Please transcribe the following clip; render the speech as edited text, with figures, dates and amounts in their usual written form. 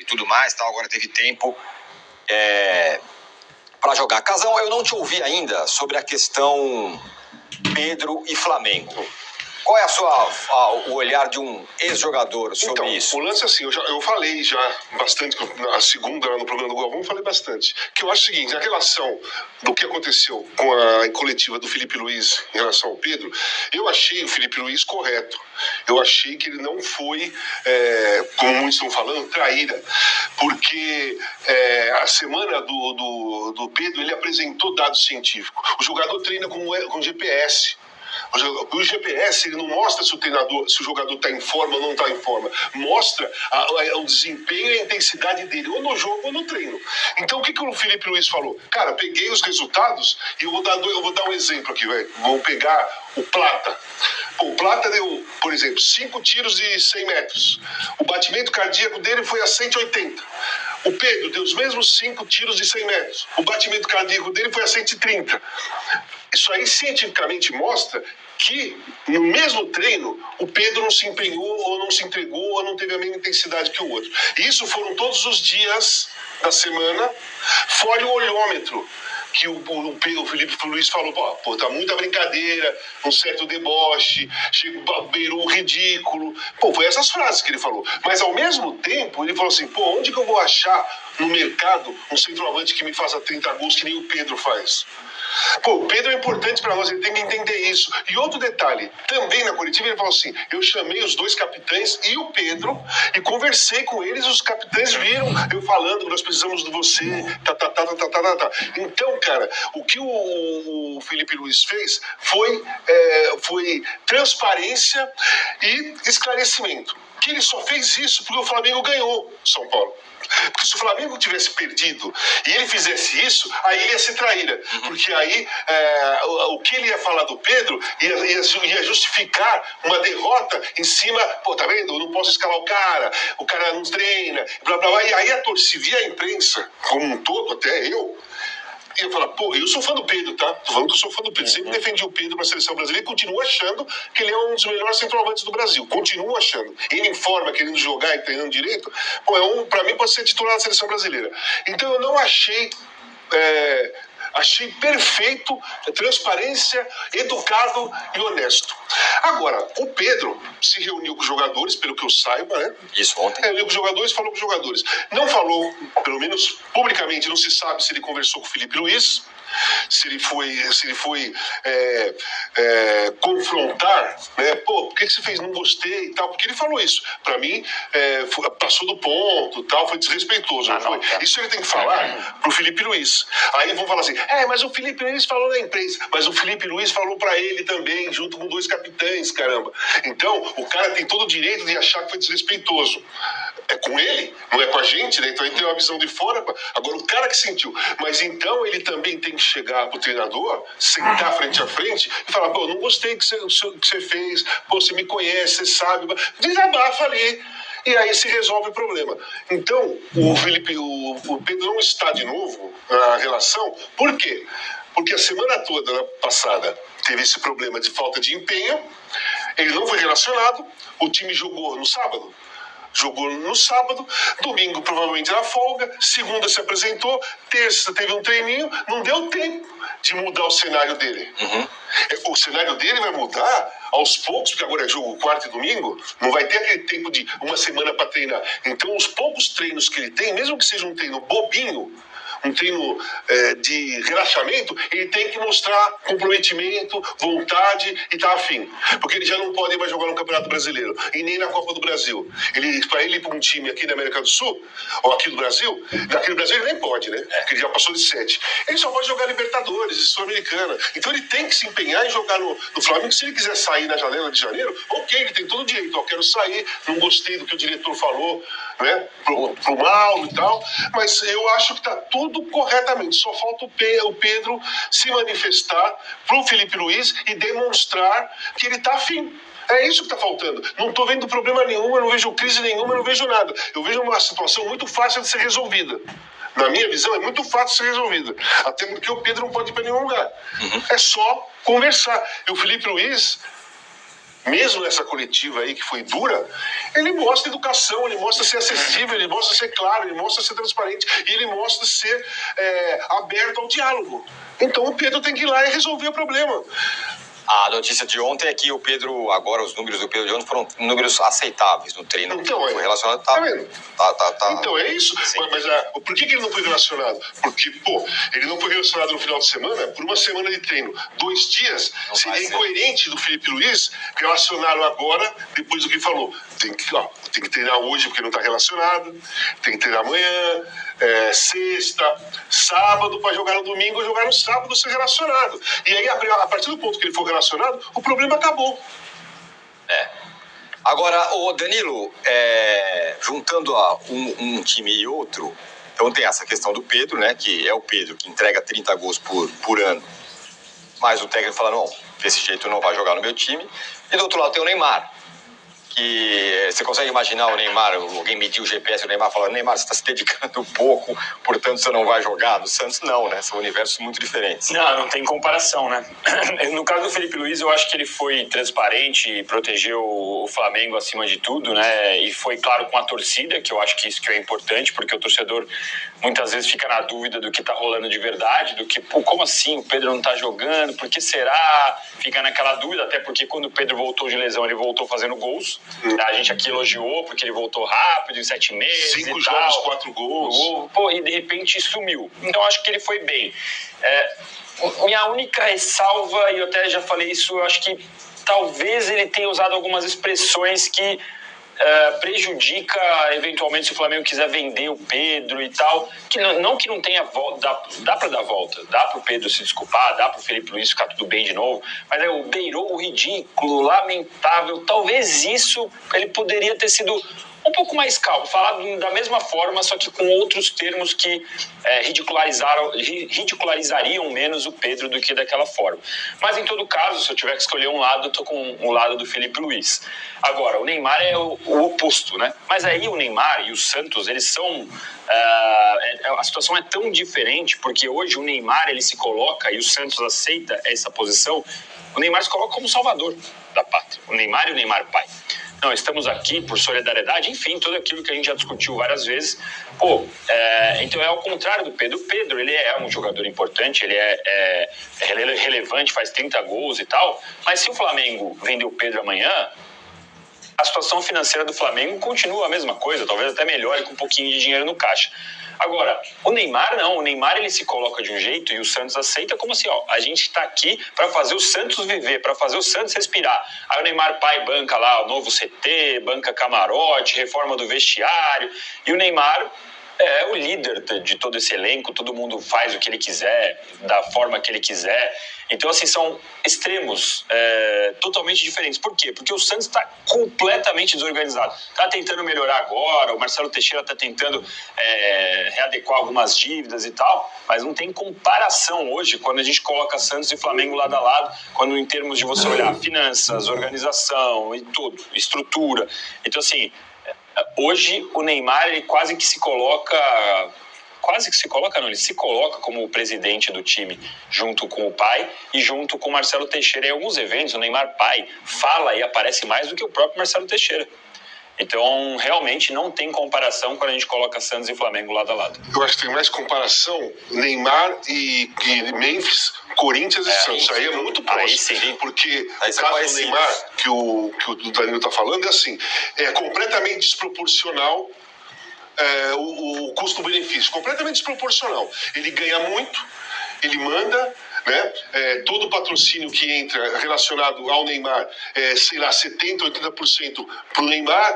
tudo mais, tal, agora teve tempo para jogar. Casão, eu não te ouvi ainda sobre a questão Pedro e Flamengo. Qual é o olhar de um ex-jogador sobre isso? O lance é assim, eu falei já bastante, a segunda lá no programa do Galvão, falei bastante, que eu acho o seguinte, a relação do que aconteceu com a coletiva do Felipe Luiz em relação ao Pedro, eu achei o Felipe Luiz correto. Eu achei que ele não foi, como muitos estão falando, traíra, porque a semana do Pedro, ele apresentou dados científicos. O jogador treina com GPS. O GPS ele não mostra se o jogador está em forma ou não está em forma. Mostra o desempenho e a intensidade dele, ou no jogo ou no treino. Então o que o Felipe Luiz falou? Cara, peguei os resultados e eu vou dar um exemplo aqui, velho. Vamos pegar o Plata. O Plata deu, por exemplo, 5 tiros de 100 metros. O batimento cardíaco dele foi a 180. O Pedro deu os mesmos 5 tiros de 100 metros. O batimento cardíaco dele foi a 130. Isso aí cientificamente mostra que no mesmo treino o Pedro não se empenhou ou não se entregou ou não teve a mesma intensidade que o outro. E isso foram todos os dias da semana, fora o olhômetro, que o Felipe Luiz falou, pô, tá muita brincadeira, um certo deboche, beirou o ridículo. Pô, foi essas frases que ele falou. Mas ao mesmo tempo ele falou assim, pô, onde que eu vou achar no mercado um centroavante que me faça 30 gols que nem o Pedro faz? Pô, o Pedro é importante para nós, ele tem que entender isso. E outro detalhe, também na coletiva ele falou assim, eu chamei os 2 capitães e o Pedro e conversei com eles, os capitães viram eu falando, nós precisamos de você, Então, cara, o que o Felipe Luiz fez foi transparência e esclarecimento. Que ele só fez isso porque o Flamengo ganhou São Paulo. Porque se o Flamengo tivesse perdido e ele fizesse isso, aí ele ia ser traíra. Porque aí o que ele ia falar do Pedro ia justificar uma derrota em cima, pô, tá vendo? Eu não posso escalar o cara não treina, blá blá blá. E aí a torcida e a imprensa, como um todo, até eu ia falar, pô, eu sou fã do Pedro, tá? Tô falando que eu sou fã do Pedro. Sempre defendi o Pedro pra seleção brasileira e continuo achando que ele é um dos melhores centroavantes do Brasil. Continuo achando. Ele em forma, querendo jogar e treinando direito, pô, pra mim pode ser titular da seleção brasileira. Então eu não achei... Achei perfeito, transparência, educado e honesto. Agora, o Pedro se reuniu com os jogadores, pelo que eu saiba, né? Isso ontem. Reuniu com os jogadores, falou com os jogadores. Não falou, pelo menos publicamente, não se sabe se ele conversou com o Felipe Luiz, se ele foi confrontar, né? Pô, por que você fez? Não gostei e tal. Porque ele falou isso. Pra mim, passou do ponto, tal, foi desrespeitoso. Não foi? Isso ele tem que falar pro Felipe Luiz. Aí vão falar assim, mas o Felipe Luiz falou na imprensa. Mas o Felipe Luiz falou pra ele também, junto com 2 capitães, caramba. Então, o cara tem todo o direito de achar que foi desrespeitoso. É com ele, não é com a gente, né? Então ele tem uma visão de fora. Agora, o cara que sentiu. Mas então ele também tem que chegar pro treinador, sentar frente a frente e falar, pô, não gostei que você fez, pô, você me conhece, você sabe. Desabafa ali. E aí se resolve o problema. Então, o Pedro não está de novo na relação. Por quê? Porque a semana toda passada teve esse problema de falta de empenho, ele não foi relacionado, o time jogou no sábado, domingo provavelmente era folga, segunda se apresentou, terça teve um treininho, não deu tempo de mudar o cenário dele. O cenário dele vai mudar aos poucos, porque agora é jogo quarta e domingo, não vai ter aquele tempo de uma semana para treinar. Então os poucos treinos que ele tem, mesmo que seja um treino bobinho, um treino de relaxamento, ele tem que mostrar comprometimento, vontade e tá afim. Porque ele já não pode mais jogar no Campeonato Brasileiro e nem na Copa do Brasil. Para ele ir para um time aqui na América do Sul, ou aqui do Brasil, daqui do Brasil ele nem pode, né? Porque ele já passou de 7. Ele só pode jogar Libertadores, Sul-Americana. Então ele tem que se empenhar em jogar no Flamengo. Se ele quiser sair na janela de janeiro, ok, ele tem todo o direito. Eu quero sair, não gostei do que o diretor falou, né? Pro mal e tal. Mas eu acho que tá tudo corretamente, só falta o Pedro se manifestar pro Felipe Luiz e demonstrar que ele tá afim. É isso que tá faltando. Não tô vendo problema nenhum, eu não vejo crise nenhuma, eu não vejo nada. Eu vejo uma situação muito fácil de ser resolvida. Na minha visão, é muito fácil de ser resolvida. Até porque o Pedro não pode ir para nenhum lugar. É só conversar. E o Felipe Luiz mesmo nessa coletiva aí que foi dura, ele mostra educação, ele mostra ser acessível, ele mostra ser claro, ele mostra ser transparente e ele mostra ser aberto ao diálogo. Então o Pedro tem que ir lá e resolver o problema. A notícia de ontem é que o Pedro, agora os números do Pedro de ontem foram números aceitáveis no treino. Então, foi relacionado. Tá vendo? Tá. Então é isso. Mas por que ele não foi relacionado? Porque, ele não foi relacionado no final de semana por uma semana de treino. 2 dias não seria incoerente do Felipe Luiz relacioná-lo agora, depois do que falou. Tem que treinar hoje porque não está relacionado, tem que treinar amanhã, sexta, sábado, para jogar no domingo ou jogar no sábado ser relacionado. E aí, a partir do ponto que ele for relacionado, o problema acabou. Agora, o Danilo, juntando um time e outro, então tem essa questão do Pedro, né? Que é o Pedro que entrega 30 gols por ano. Mas o técnico fala, não, desse jeito não vai jogar no meu time. E do outro lado tem o Neymar. Que você consegue imaginar o Neymar, alguém mediu o GPS, o Neymar fala, Neymar, você está se dedicando um pouco, portanto você não vai jogar. No Santos não, né? São universos muito diferentes. Não tem comparação, né? No caso do Felipe Luiz, eu acho que ele foi transparente e protegeu o Flamengo acima de tudo, né? E foi claro com a torcida, que eu acho que isso que é importante, porque o torcedor muitas vezes fica na dúvida do que tá rolando de verdade, do que, como assim o Pedro não tá jogando, por que será? Fica naquela dúvida, até porque quando o Pedro voltou de lesão, ele voltou fazendo gols. A gente aqui elogiou porque ele voltou rápido, em 7 meses 5 e jogos, tal. 4 gols. E de repente sumiu. Então acho que ele foi bem. Minha única ressalva, e eu até já falei isso, eu acho que talvez ele tenha usado algumas expressões que prejudica eventualmente se o Flamengo quiser vender o Pedro e tal, que não tenha volta, dá para dar volta, dá pro Pedro se desculpar, dá pro Felipe Luiz ficar tudo bem de novo, mas beirou o ridículo, lamentável, talvez isso ele poderia ter sido um pouco mais calmo, falar da mesma forma, só que com outros termos que ridicularizariam menos o Pedro do que daquela forma. Mas em todo caso, se eu tiver que escolher um lado, eu tô com o lado do Felipe Luiz. Agora, o Neymar é o oposto, né? Mas aí o Neymar e o Santos, eles são... a situação é tão diferente, porque hoje o Neymar, ele se coloca, e o Santos aceita essa posição, o Neymar se coloca como salvador da pátria. O Neymar e o Neymar pai. Não, estamos aqui por solidariedade, enfim, tudo aquilo que a gente já discutiu várias vezes. Então é ao contrário do Pedro. O Pedro, ele é um jogador importante, ele é relevante, faz 30 gols e tal, mas se o Flamengo vender o Pedro amanhã, a situação financeira do Flamengo continua a mesma coisa, talvez até melhore com um pouquinho de dinheiro no caixa. Agora, o Neymar não, o Neymar ele se coloca de um jeito e o Santos aceita como assim, a gente está aqui para fazer o Santos viver, para fazer o Santos respirar. Aí o Neymar pai banca lá o novo CT, banca camarote, reforma do vestiário, e o Neymar é o líder de todo esse elenco, todo mundo faz o que ele quiser, da forma que ele quiser. Então, assim, são extremos totalmente diferentes. Por quê? Porque o Santos está completamente desorganizado. Está tentando melhorar agora, o Marcelo Teixeira está tentando readequar algumas dívidas e tal, mas não tem comparação hoje quando a gente coloca Santos e Flamengo lado a lado, quando em termos de você olhar finanças, organização e tudo, estrutura. Então, assim, hoje o Neymar ele quase que se coloca como o presidente do time, junto com o pai e junto com o Marcelo Teixeira. Em alguns eventos, o Neymar pai fala e aparece mais do que o próprio Marcelo Teixeira. Então, realmente não tem comparação quando a gente coloca Santos e Flamengo lado a lado. Eu acho que tem mais comparação Neymar e Memphis, Corinthians e Santos. Aí é muito próximo. Sim. Porque o caso do Neymar, que o Danilo está falando, é assim, é completamente desproporcional o custo-benefício. Completamente desproporcional. Ele ganha muito, ele manda... né? Todo o patrocínio que entra relacionado ao Neymar, 70%, 80% para o Neymar,